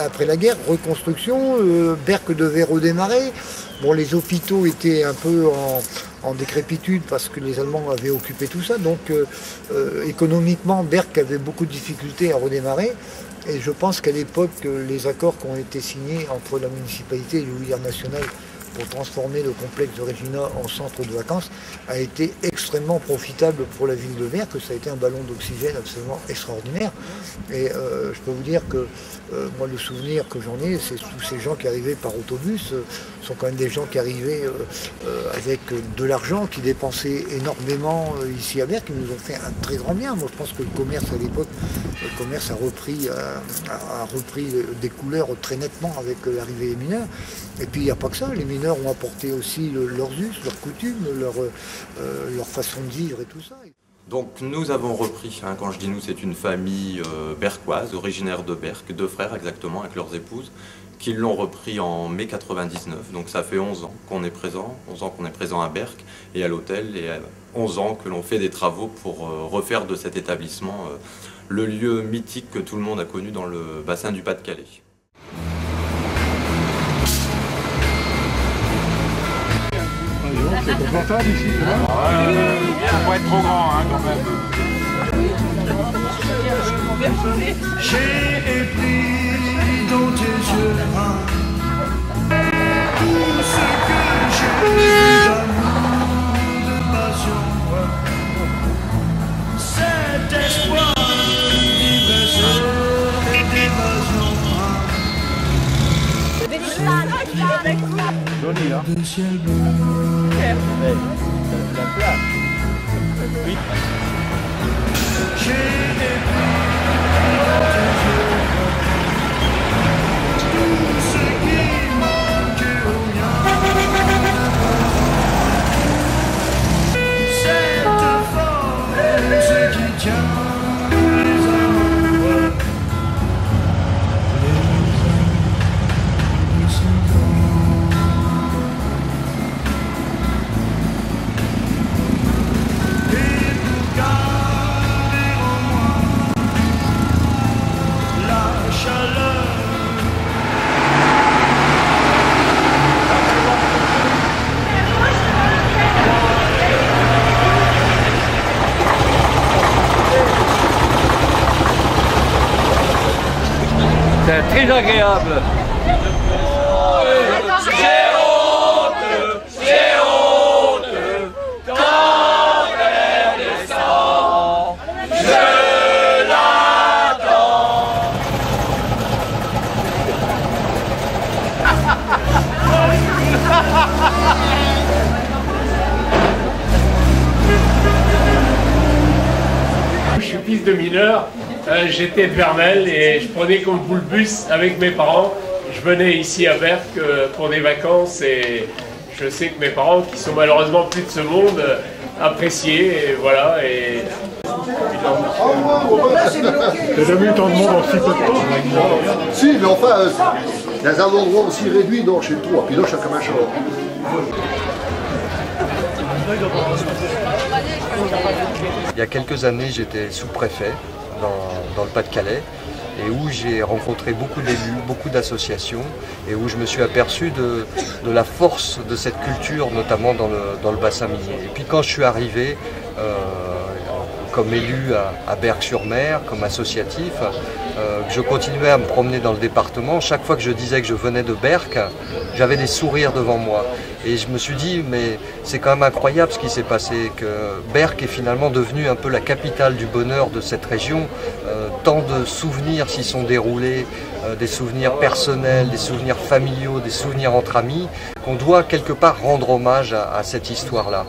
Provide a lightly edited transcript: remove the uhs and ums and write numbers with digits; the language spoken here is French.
après la guerre, reconstruction, Berck devait redémarrer. Bon, les hôpitaux étaient un peu en décrépitude parce que les Allemands avaient occupé tout ça. Donc économiquement, Berck avait beaucoup de difficultés à redémarrer. Et je pense qu'à l'époque, les accords qui ont été signés entre la municipalité et le Louvre national pour transformer le complexe de Regina en centre de vacances a été extrêmement profitable pour la ville de Berck. Ça a été un ballon d'oxygène absolument extraordinaire. Et je peux vous dire que moi, le souvenir que j'en ai, c'est tous ces gens qui arrivaient par autobus, sont quand même des gens qui arrivaient avec de l'argent, qui dépensaient énormément ici à Berck, qui nous ont fait un très grand bien. Moi, je pense que le commerce à l'époque, le commerce a repris des couleurs très nettement avec l'arrivée des mineurs. Et puis il n'y a pas que ça, les mineurs ont apporté aussi leurs us, leurs coutumes, leur façon de vivre et tout ça. Donc nous avons repris, quand je dis nous, c'est une famille berquoise, originaire de Berck, 2 frères exactement, avec leurs épouses, qui l'ont repris en mai 99. Donc ça fait 11 ans qu'on est présent, 11 ans qu'on est présent à Berck et à l'hôtel, et 11 ans que l'on fait des travaux pour refaire de cet établissement le lieu mythique que tout le monde a connu dans le bassin du Pas-de-Calais. C'est confortable ici, faut pas être trop grand, quand même. J'ai pris dans tes yeux tout ce que j'ai d'amour, de passion, cet espoir d'ivresse et d'évasion. Joli, hein? Le ciel bleu. La place. Oui. J'ai pris dans tes yeux tout ce qui manquait au mien. Cette force qui tient les amours. C'est très agréable. J'ai honte, quand elle descend, je l'attends. Je suis fils de mineur. J'étais de Vernel et je prenais comme vous le bus avec mes parents. Je venais ici à Berck pour des vacances et je sais que mes parents, qui sont malheureusement plus de ce monde, appréciaient, et voilà. Et... T'as jamais eu tant de monde en si peu de temps? Si, mais enfin, dans un endroit aussi réduit, non, chez le trou, puis là, chacun machin. Il y a quelques années, j'étais sous-préfet dans le Pas-de-Calais et où j'ai rencontré beaucoup d'élus, beaucoup d'associations et où je me suis aperçu de la force de cette culture, notamment dans le bassin minier. Et puis quand je suis arrivé comme élu à Berck-sur-Mer, comme associatif, je continuais à me promener dans le département. Chaque fois que je disais que je venais de Berck, j'avais des sourires devant moi. Et je me suis dit, mais c'est quand même incroyable ce qui s'est passé, que Berck est finalement devenu un peu la capitale du bonheur de cette région. Tant de souvenirs s'y sont déroulés, des souvenirs personnels, des souvenirs familiaux, des souvenirs entre amis, qu'on doit quelque part rendre hommage à cette histoire-là.